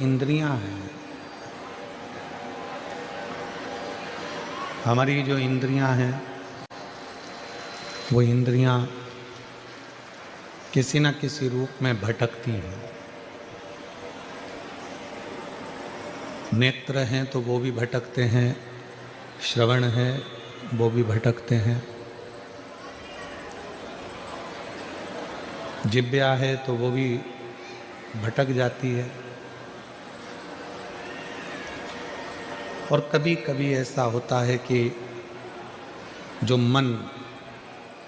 इंद्रियां हैं, हमारी जो इंद्रियां हैं वो इंद्रियां किसी न किसी रूप में भटकती हैं। नेत्र हैं तो वो भी भटकते हैं, श्रवण है वो भी भटकते हैं, जिह्वा है तो वो भी भटक जाती है। और कभी कभी ऐसा होता है कि जो मन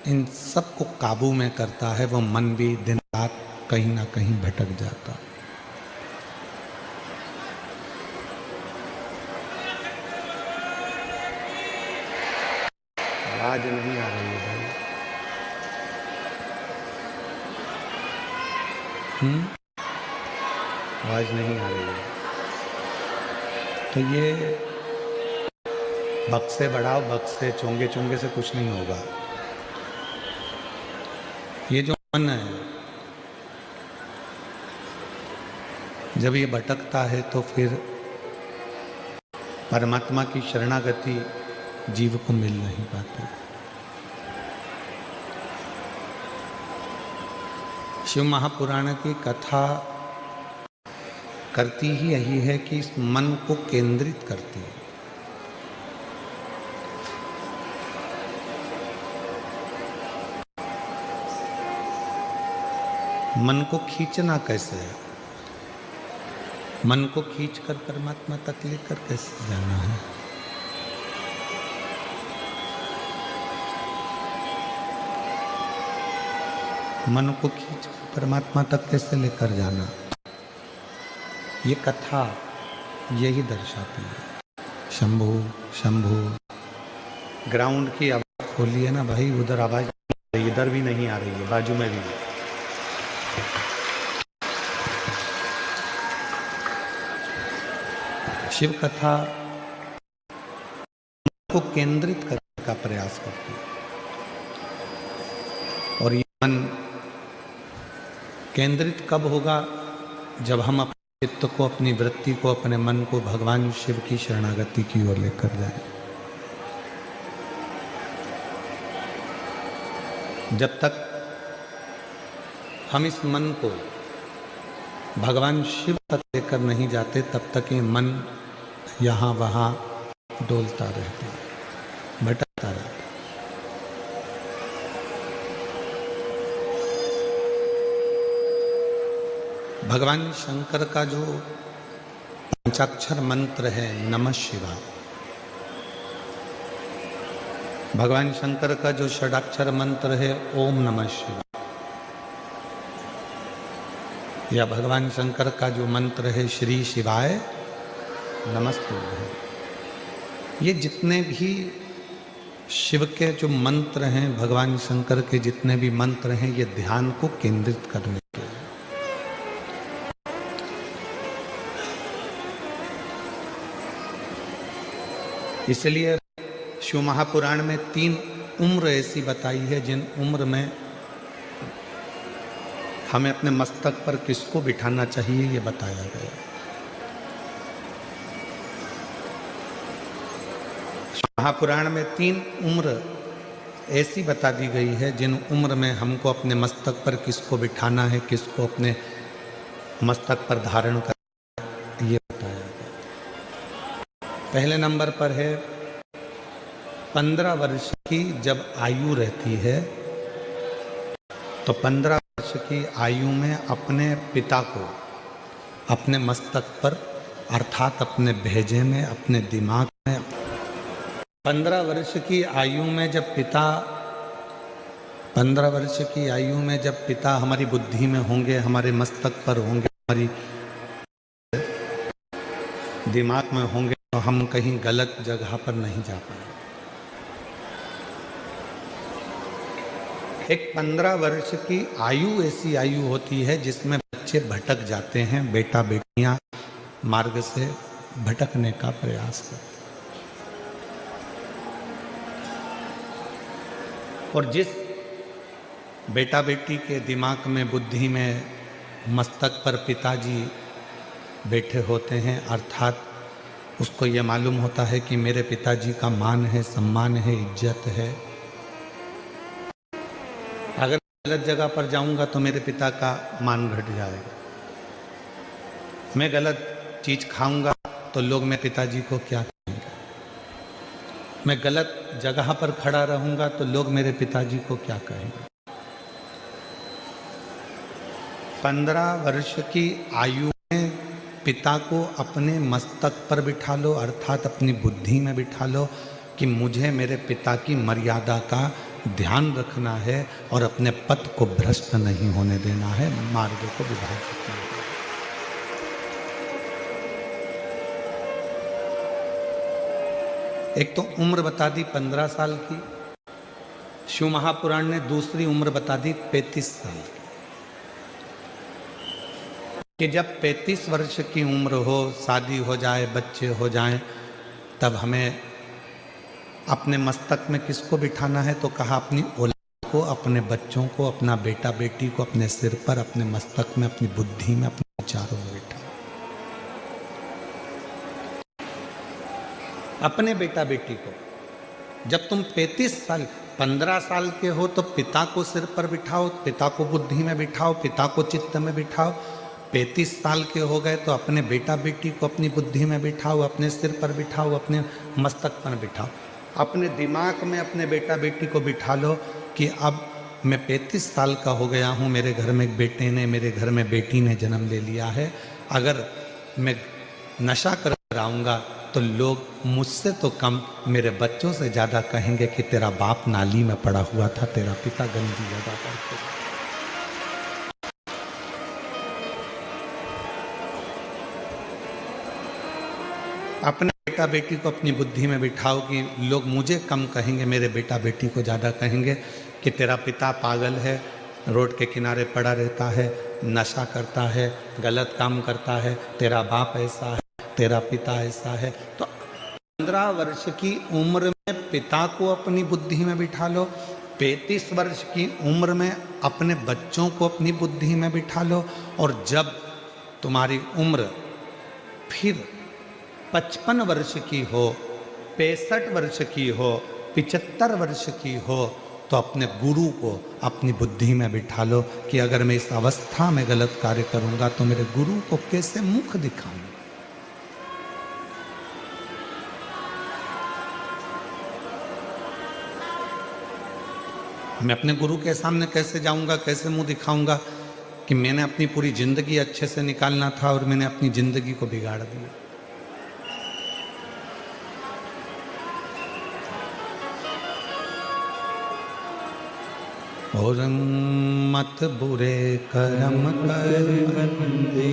इन सब को काबू में करता है वो मन भी दिन रात कहीं ना कहीं भटक जाता है। आवाज नहीं आ रही है भाई। आवाज नहीं आ रही है तो ये बक्से बढ़ाओ, बक्से चोंगे चोंगे से कुछ नहीं होगा। ये जो मन है जब ये भटकता है तो फिर परमात्मा की शरणागति जीव को मिल नहीं पाती। शिव महापुराण की कथा करती ही यही है कि इस मन को केंद्रित करती है। मन को खींचना कैसे है, मन को खींचकर परमात्मा तक लेकर कैसे जाना है। मन को खींचकर परमात्मा तक कैसे लेकर जाना, ये कथा यही दर्शाती है। शंभु शंभु। ग्राउंड की आवाज खोली है ना भाई, उधर आवाज इधर भी नहीं आ रही है, बाजू में भी। शिव कथा को केंद्रित करने का प्रयास करती है और ये मन केंद्रित कब होगा, जब हम अपने चित्त को, अपनी वृत्ति को, अपने मन को भगवान शिव की शरणागति की ओर लेकर जाएं। जब तक हम इस मन को भगवान शिव तक लेकर नहीं जाते तब तक ये मन यहाँ वहाँ डोलता रहता है, भटकता रहता है। भगवान शंकर का जो पंचाक्षर मंत्र है नमः शिवाय, भगवान शंकर का जो षडाक्षर मंत्र है ओम नमः शिवाय, या भगवान शंकर का जो मंत्र है श्री शिवाय नमस्तुभ्यं, ये जितने भी शिव के जो मंत्र हैं, भगवान शंकर के जितने भी मंत्र हैं, ये ध्यान को केंद्रित करने के लिए। इसलिए शिव महापुराण में 3 उम्र ऐसी बताई है जिन उम्र में हमें अपने मस्तक पर किसको बिठाना चाहिए ये बताया गया। महापुराण में 3 उम्र ऐसी बता दी गई है जिन उम्र में हमको अपने मस्तक पर किसको बिठाना है, किसको अपने मस्तक पर धारण करना है, ये बताया गया। पहले नंबर पर है 15 वर्ष की जब आयु रहती है तो 15 वर्ष की आयु में अपने पिता को अपने मस्तक पर अर्थात अपने भेजे में, अपने दिमाग में, 15 वर्ष की आयु में जब पिता 15 वर्ष की आयु में जब पिता हमारी बुद्धि में होंगे, हमारे मस्तक पर होंगे, हमारी दिमाग में होंगे, तो हम कहीं गलत जगह पर नहीं जा पाएंगे। एक 15 वर्ष की आयु ऐसी आयु होती है जिसमें बच्चे भटक जाते हैं, बेटा बेटियां मार्ग से भटकने का प्रयास करते हैं। और जिस बेटा बेटी के दिमाग में, बुद्धि में, मस्तक पर पिताजी बैठे होते हैं, अर्थात उसको ये मालूम होता है कि मेरे पिताजी का मान है, सम्मान है, इज्जत है। अगर गलत जगह पर जाऊंगा तो मेरे पिता का मान घट जाएगा। मैं गलत चीज खाऊंगा तो लोग मेरे पिताजी को क्या कहेंगे। मैं गलत जगह पर खड़ा रहूंगा तो लोग मेरे पिताजी को क्या कहेंगे। 15 वर्ष की आयु में पिता को अपने मस्तक पर बिठा लो, अर्थात अपनी बुद्धि में बिठा लो कि मुझे मेरे पिता की मर्यादा का ध्यान रखना है और अपने पथ को भ्रष्ट नहीं होने देना है, मार्ग को विभाजित करना है। एक तो उम्र बता दी 15 साल की, शिव महापुराण ने दूसरी उम्र बता दी 35 साल की, कि जब 35 वर्ष की उम्र हो, शादी हो जाए, बच्चे हो जाएं, तब हमें अपने मस्तक में किसको बिठाना है? तो कहा अपनी औलाद को, अपने बच्चों को, अपना बेटा बेटी को अपने सिर पर, अपने मस्तक में, अपनी बुद्धि में, अपने विचारों में बिठा। अपने बेटा बेटी को जब तुम 35 साल 15 साल के हो तो पिता को सिर पर बिठाओ, पिता को बुद्धि में बिठाओ, पिता को चित्त में बिठाओ। 35 साल के हो गए तो अपने बेटा बेटी को अपनी बुद्धि में बिठाओ, अपने सिर पर बिठाओ, अपने मस्तक पर बिठाओ। अपने दिमाग में अपने बेटा बेटी को बिठा लो कि अब मैं 35 साल का हो गया हूँ, मेरे घर में एक बेटे ने, मेरे घर में बेटी ने जन्म ले लिया है। अगर मैं नशा कर आऊँगा तो लोग मुझसे तो कम मेरे बच्चों से ज़्यादा कहेंगे कि तेरा बाप नाली में पड़ा हुआ था, तेरा पिता गंदी जगह पर था। अपने बेटा बेटी को अपनी बुद्धि में बिठाओ कि लोग मुझे कम कहेंगे, मेरे बेटा बेटी को ज़्यादा कहेंगे कि तेरा पिता पागल है, रोड के किनारे पड़ा रहता है, नशा करता है, गलत काम करता है, तेरा बाप ऐसा है, तेरा पिता ऐसा है। तो 15 वर्ष की उम्र में पिता को अपनी बुद्धि में बिठा लो, 35 वर्ष की उम्र में अपने बच्चों को अपनी बुद्धि में बिठा लो, और जब तुम्हारी उम्र फिर 55 वर्ष की हो, 65 वर्ष की हो, 75 वर्ष की हो, तो अपने गुरु को अपनी बुद्धि में बिठा लो कि अगर मैं इस अवस्था में गलत कार्य करूंगा तो मेरे गुरु को कैसे मुख दिखाऊं। मैं अपने गुरु के सामने कैसे जाऊंगा, कैसे मुंह दिखाऊंगा कि मैंने अपनी पूरी जिंदगी अच्छे से निकालना था और मैंने अपनी जिंदगी को बिगाड़ दिया। और मत बुरे कर्म कर बंदे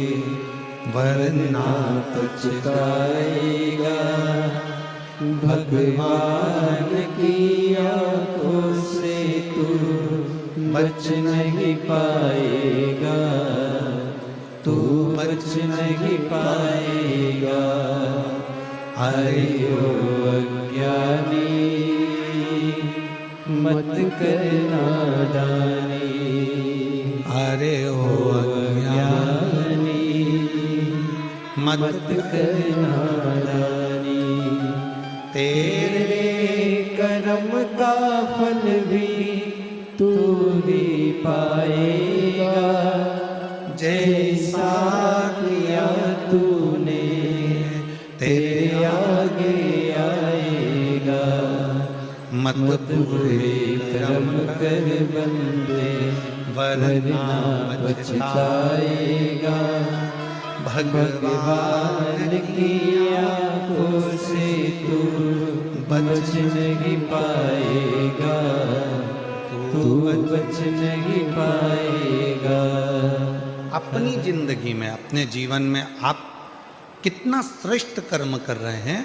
वरना पछताएगा, भगवान की आंखों से तू बच नहीं पाएगा, तू बच नहीं पाएगा। अरे ओ अज्ञानी मत करना दानी, अरे ओ अज्ञानी मत करना दानी। तेरे कर्म का फल भी तू ही पाएगा, जैसा किया तूने तेरे आगे आएगा। मत बुरे कर्म कर बंदे वरना पछताएगा, भगवान की आंखों से तू बच नहीं पाएगा, तू बच नहीं पाएगा। अपनी जिंदगी में, अपने जीवन में आप कितना श्रेष्ठ कर्म कर रहे हैं,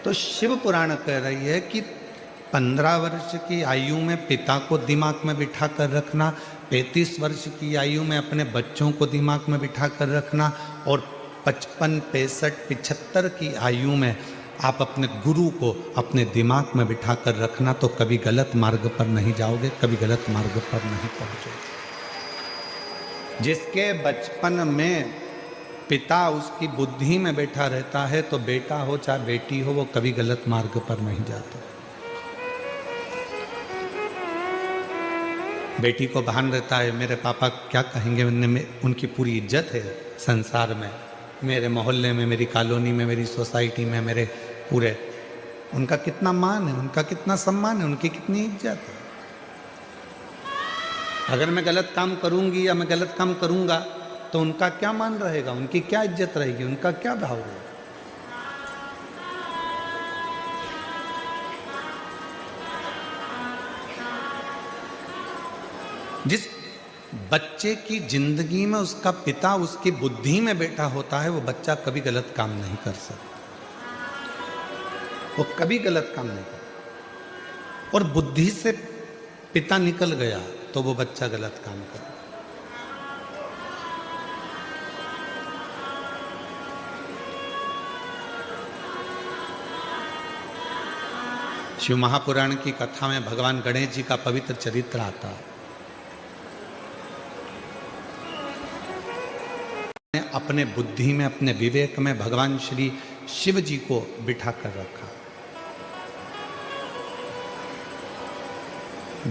तो शिव पुराण कह रही है कि 15 वर्ष की आयु में पिता को दिमाग में बिठा कर रखना, 35 वर्ष की आयु में अपने बच्चों को दिमाग में बिठा कर रखना, और 55, 65, 75 की आयु में आप अपने गुरु को अपने दिमाग में बिठा कर रखना, तो कभी गलत मार्ग पर नहीं जाओगे, कभी गलत मार्ग पर नहीं पहुंचोगे। जिसके बचपन में पिता उसकी बुद्धि में बैठा रहता है तो बेटा हो चाहे बेटी हो वो कभी गलत मार्ग पर नहीं जाता। बेटी को भान रहता है मेरे पापा क्या कहेंगे, उनकी पूरी इज्जत है संसार में, मेरे मोहल्ले में, मेरी कॉलोनी में, मेरी सोसाइटी में, मेरे पूरे, उनका कितना मान है, उनका कितना सम्मान है, उनकी कितनी इज्जत है। अगर मैं गलत काम करूंगी या मैं गलत काम करूंगा तो उनका क्या मान रहेगा, उनकी क्या इज्जत रहेगी, उनका क्या भाव रहेगा। जिस बच्चे की जिंदगी में उसका पिता उसकी बुद्धि में बैठा होता है वो बच्चा कभी गलत काम नहीं कर सकता, वो कभी गलत काम नहीं कर, और बुद्धि से पिता निकल गया तो वो बच्चा गलत काम करे। शिव महापुराण की कथा में भगवान गणेश जी का पवित्र चरित्र आता है। अपने बुद्धि में, अपने विवेक में भगवान श्री शिव जी को बिठा कर रखा।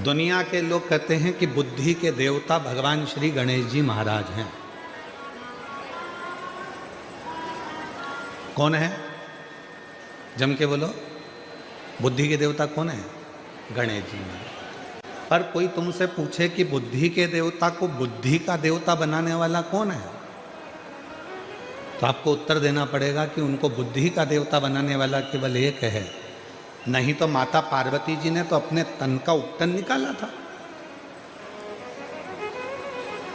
दुनिया के लोग कहते हैं कि बुद्धि के देवता भगवान श्री गणेश जी महाराज हैं। कौन है? जम के बोलो, बुद्धि के देवता कौन है? गणेश जी महाराज। पर कोई तुमसे पूछे कि बुद्धि के देवता को बुद्धि का देवता बनाने वाला कौन है, तो आपको उत्तर देना पड़ेगा कि उनको बुद्धि का देवता बनाने वाला केवल एक है। नहीं तो माता पार्वती जी ने तो अपने तन का उपटन निकाला था,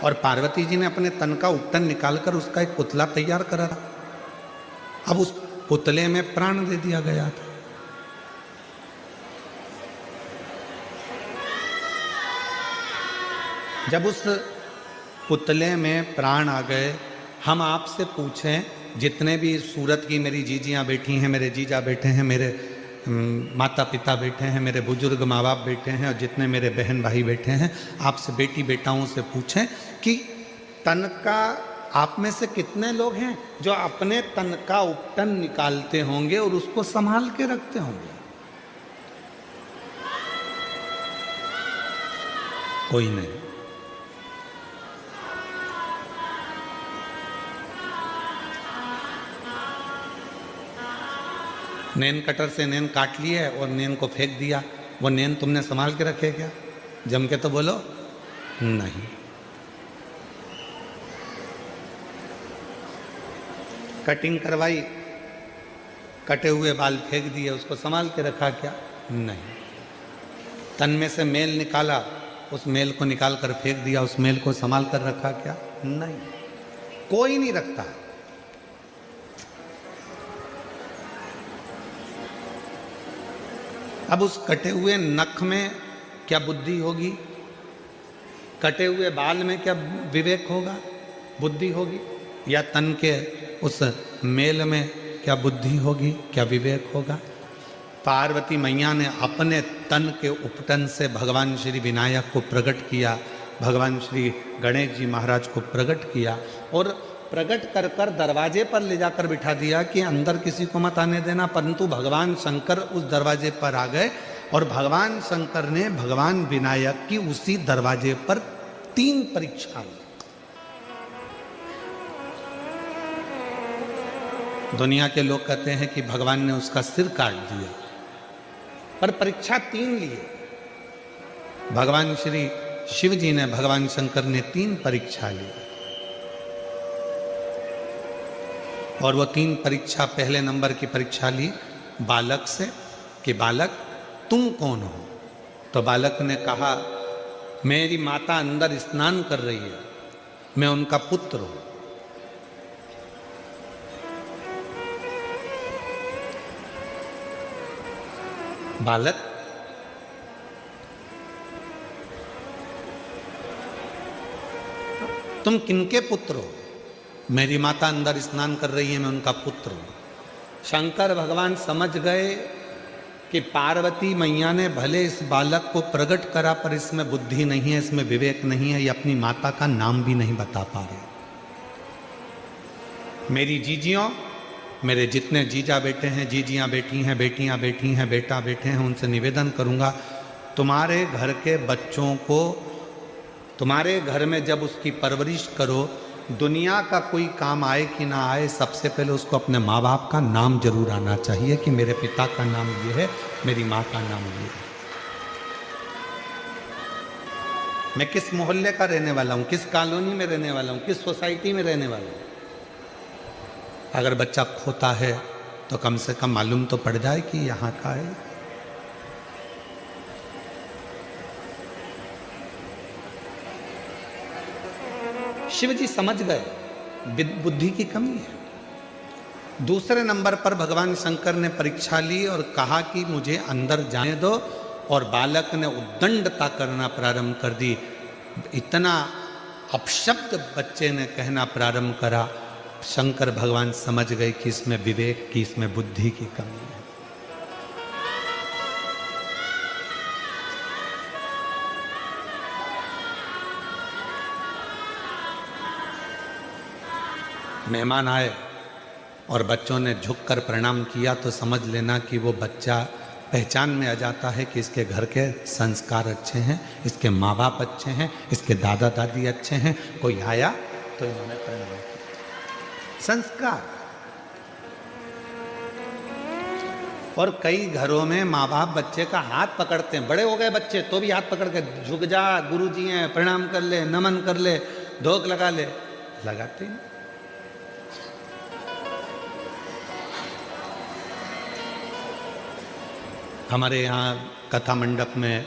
और पार्वती जी ने अपने तन का उपटन निकालकर उसका एक पुतला तैयार करा था। अब उस पुतले में प्राण दे दिया गया था। जब उस पुतले में प्राण आ गए, हम आपसे पूछें, जितने भी सूरत की मेरी जीजियाँ बैठी हैं, मेरे जीजा बैठे हैं, मेरे माता पिता बैठे हैं, मेरे बुजुर्ग माँ बाप बैठे हैं, और जितने मेरे बहन भाई बैठे हैं, आपसे बेटी बेटाओं से पूछें कि तन का आप में से कितने लोग हैं जो अपने तन का उपटन निकालते होंगे और उसको संभाल के रखते होंगे? कोई नहीं। नैन कटर से नैन काट लिए और नैन को फेंक दिया, वो नैन तुमने संभाल के रखे क्या? जम के तो बोलो नहीं। कटिंग करवाई, कटे हुए बाल फेंक दिए, उसको संभाल के रखा क्या? नहीं। तन में से मेल निकाला, उस मेल को निकाल कर फेंक दिया, उस मेल को संभाल कर रखा क्या? नहीं, कोई नहीं रखता। अब उस कटे हुए नख में क्या बुद्धि होगी? कटे हुए बाल में क्या विवेक होगा, बुद्धि होगी? या तन के उस मेल में क्या बुद्धि होगी, क्या विवेक होगा? पार्वती मैया ने अपने तन के उपटन से भगवान श्री विनायक को प्रकट किया, भगवान श्री गणेश जी महाराज को प्रकट किया, और प्रकट कर कर दरवाजे पर ले जाकर बिठा दिया कि अंदर किसी को मत आने देना। परंतु भगवान शंकर उस दरवाजे पर आ गए, और भगवान शंकर ने भगवान विनायक की उसी दरवाजे पर 3 परीक्षा ली। दुनिया के लोग कहते हैं कि भगवान ने उसका सिर काट दिया, पर परीक्षा 3 लिए। भगवान श्री शिव जी ने, भगवान शंकर ने 3 परीक्षा ली, और वो 3 परीक्षा, पहले नंबर की परीक्षा ली बालक से कि बालक तुम कौन हो? तो बालक ने कहा मेरी माता अंदर स्नान कर रही है, मैं उनका पुत्र हूं। बालक, तुम किनके पुत्र हो? मेरी माता अंदर स्नान कर रही है, मैं उनका पुत्र हूं। शंकर भगवान समझ गए कि पार्वती मैया ने भले इस बालक को प्रकट करा, पर इसमें बुद्धि नहीं है, इसमें विवेक नहीं है, ये अपनी माता का नाम भी नहीं बता पा रहे। मेरी जीजियों, मेरे जितने जीजा बेटे हैं, जीजियाँ बेटी हैं, बेटियाँ बेटी हैं, बेटा बेटे हैं, उनसे निवेदन करूँगा, तुम्हारे घर के बच्चों को तुम्हारे घर में जब उसकी परवरिश करो, दुनिया का कोई काम आए कि ना आए, सबसे पहले उसको अपने माँ बाप का नाम जरूर आना चाहिए कि मेरे पिता का नाम ये है, मेरी माँ का नाम ये है। मैं किस मोहल्ले का रहने वाला हूँ, किस कॉलोनी में रहने वाला हूँ, किस सोसाइटी में रहने वाला हूँ। अगर बच्चा खोता है तो कम से कम मालूम तो पड़ जाए कि यहाँ का है। शिव जी समझ गए बुद्धि की कमी है। दूसरे नंबर पर भगवान शंकर ने परीक्षा ली और कहा कि मुझे अंदर जाने दो, और बालक ने उद्दंडता करना प्रारंभ कर दी। इतना अपशब्द बच्चे ने कहना प्रारंभ करा, शंकर भगवान समझ गए कि इसमें विवेक की, इसमें बुद्धि की कमी है। मेहमान आए और बच्चों ने झुककर प्रणाम किया तो समझ लेना कि वो बच्चा पहचान में आ जाता है कि इसके घर के संस्कार अच्छे हैं, इसके माँ बाप अच्छे हैं, इसके दादा दादी अच्छे हैं। कोई आया तो इन्होंने प्रणाम किया। संस्कार। और कई घरों में माँ बाप बच्चे का हाथ पकड़ते हैं, बड़े हो गए बच्चे तो भी हाथ पकड़ के झुक जा, गुरुजी हैं, प्रणाम कर ले, नमन कर ले, धोख लगा ले, लगाते हैं। हमारे यहाँ कथा मंडप में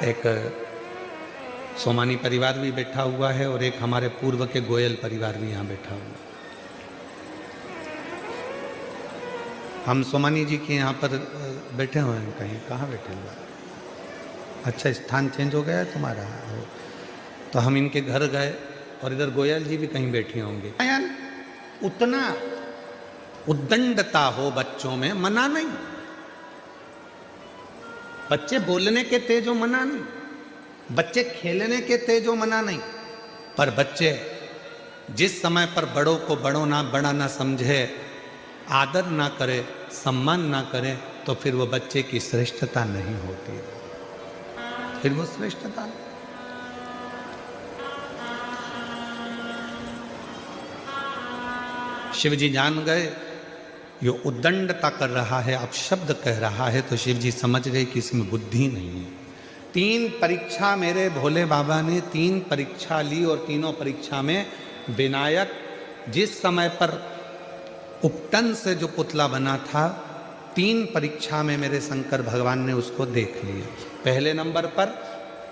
एक सोमानी परिवार भी बैठा हुआ है और एक हमारे पूर्व के गोयल परिवार भी यहाँ बैठा हुआ है। हम सोमानी जी के यहाँ पर बैठे हुए हैं। कहीं कहाँ बैठे हुए? अच्छा, स्थान चेंज हो गया है तुम्हारा। तो हम इनके घर गए और इधर गोयल जी भी कहीं बैठे होंगे। उतना उद्दंडता हो बच्चों में, मना नहीं। बच्चे बोलने के तेज हो, मना नहीं। बच्चे खेलने के तेज हो, मना नहीं। पर बच्चे जिस समय पर बड़ों को बड़ा ना समझे, आदर ना करे, सम्मान ना करे, तो फिर वो बच्चे की श्रेष्ठता नहीं होती, फिर वो श्रेष्ठता नहीं। शिव जी जान गए ये उद्दंडता कर रहा है, अपशब्द कह रहा है, तो शिव जी समझ गए कि इसमें बुद्धि नहीं है। 3 परीक्षा मेरे भोले बाबा ने 3 परीक्षा ली और तीनों परीक्षा में विनायक जिस समय पर उपटन से जो पुतला बना था, 3 परीक्षा में मेरे शंकर भगवान ने उसको देख लिया। पहले नंबर पर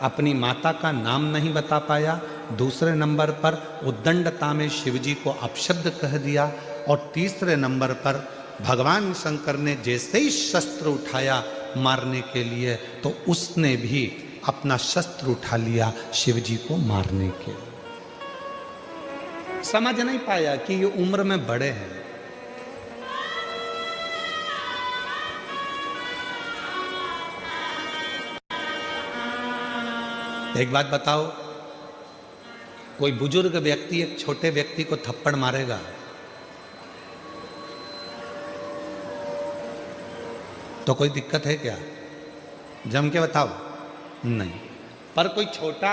अपनी माता का नाम नहीं बता पाया, दूसरे नंबर पर उद्दंडता में शिवजी को अपशब्द कह दिया, और तीसरे नंबर पर भगवान शंकर ने जैसे ही शस्त्र उठाया मारने के लिए, तो उसने भी अपना शस्त्र उठा लिया शिवजी को मारने के लिए। समझ नहीं पाया कि ये उम्र में बड़े हैं। एक बात बताओ, कोई बुजुर्ग व्यक्ति एक छोटे व्यक्ति को थप्पड़ मारेगा तो कोई दिक्कत है क्या? जम के बताओ, नहीं। पर कोई छोटा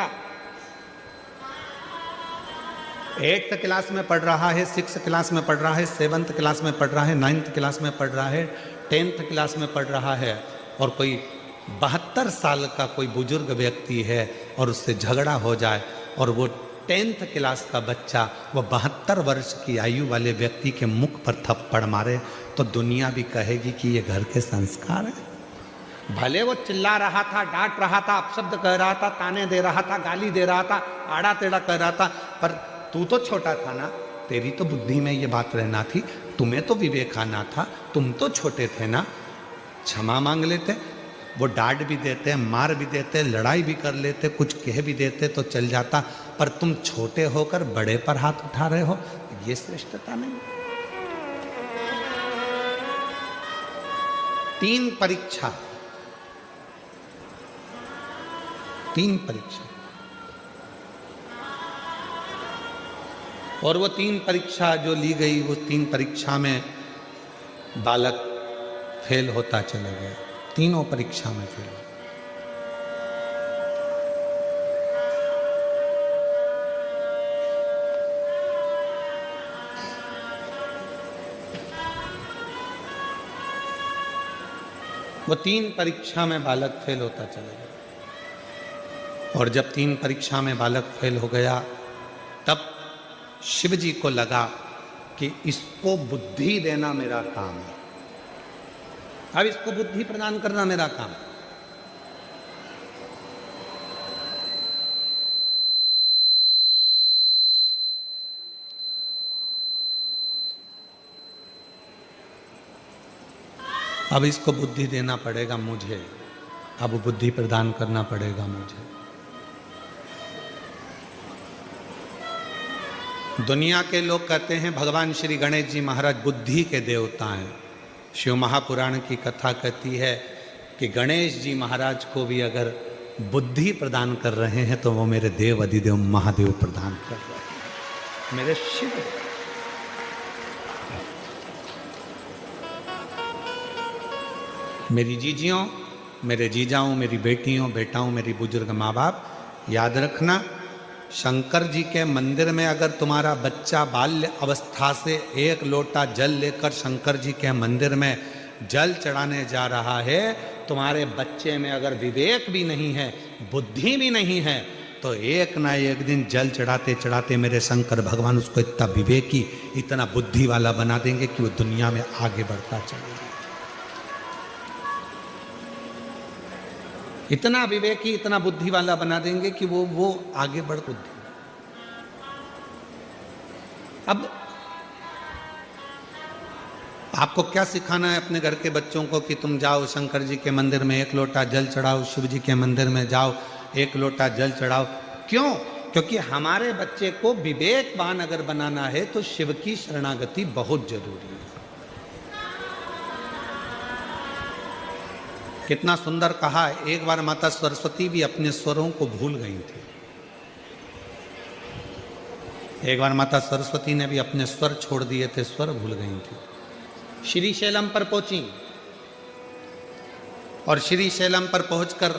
8th क्लास में पढ़ रहा है, 6th क्लास में पढ़ रहा है, 7th क्लास में पढ़ रहा है, 9th क्लास में पढ़ रहा है, 10th क्लास में पढ़ रहा है, और कोई 72 साल का कोई बुजुर्ग व्यक्ति है और उससे झगड़ा हो जाए, और वो 10th क्लास का बच्चा वो 72 वर्ष की आयु वाले व्यक्ति के मुख पर थप्पड़ मारे, तो दुनिया भी कहेगी कि ये घर के संस्कार है। भले वो चिल्ला रहा था, डांट रहा था, अपशब्द कह रहा था, ताने दे रहा था, गाली दे रहा था, आड़ा टेढ़ा कर रहा था, पर तू तो छोटा था ना, तेरी तो बुद्धि में ये बात रहना थी, तुम्हें तो विवेक आना था, तुम तो छोटे थे ना। क्षमा मांग लेते, वो डांट भी देते, मार भी देते, लड़ाई भी कर लेते, कुछ कह भी देते तो चल जाता, पर तुम छोटे होकर बड़े पर हाथ उठा रहे हो, ये श्रेष्ठता नहीं। 3 परीक्षा, 3 परीक्षा। और वो 3 परीक्षा जो ली गई, वो 3 परीक्षा में बालक फेल होता चला गया, तीनों परीक्षा में फेल। वो 3 परीक्षा में बालक फेल होता चला गया। और जब 3 परीक्षा में बालक फेल हो गया, तब शिव जी को लगा कि इसको बुद्धि देना मेरा काम है, अब इसको बुद्धि प्रदान करना मेरा काम है। अब इसको बुद्धि देना पड़ेगा मुझे, अब बुद्धि प्रदान करना पड़ेगा मुझे। दुनिया के लोग कहते हैं भगवान श्री गणेश जी महाराज बुद्धि के देवता हैं। शिव महापुराण की कथा कहती है कि गणेश जी महाराज को भी अगर बुद्धि प्रदान कर रहे हैं तो वो मेरे देव अधिदेव महादेव प्रदान कर रहे हैं, मेरे शिव। मेरी जीजियों, मेरे जीजाओं, मेरी बेटियों, बेटाओं, मेरी बुजुर्ग माँ बाप, याद रखना, शंकर जी के मंदिर में अगर तुम्हारा बच्चा बाल्य अवस्था से 1 लोटा जल लेकर शंकर जी के मंदिर में जल चढ़ाने जा रहा है, तुम्हारे बच्चे में अगर विवेक भी नहीं है, बुद्धि भी नहीं है, तो एक ना एक दिन जल चढ़ाते चढ़ाते मेरे शंकर भगवान उसको इतना विवेकी, इतना बुद्धि वाला बना देंगे कि वो दुनिया में आगे बढ़ता चलेगा। इतना विवेकी, इतना बुद्धि वाला बना देंगे कि वो आगे बढ़ बुद्धि। अब आपको क्या सिखाना है अपने घर के बच्चों को कि तुम जाओ शंकर जी के मंदिर में 1 लोटा जल चढ़ाओ, शिव जी के मंदिर में जाओ 1 लोटा जल चढ़ाओ। क्यों? क्योंकि हमारे बच्चे को विवेकवान अगर बनाना है तो शिव की शरणागति बहुत जरूरी है। कितना सुंदर कहा है। एक बार माता सरस्वती भी अपने स्वरों को भूल गई थी। एक बार माता सरस्वती ने भी अपने स्वर छोड़ दिए थे, स्वर भूल गई थी। श्री शैलम पर पहुंची और श्री शैलम पर पहुंचकर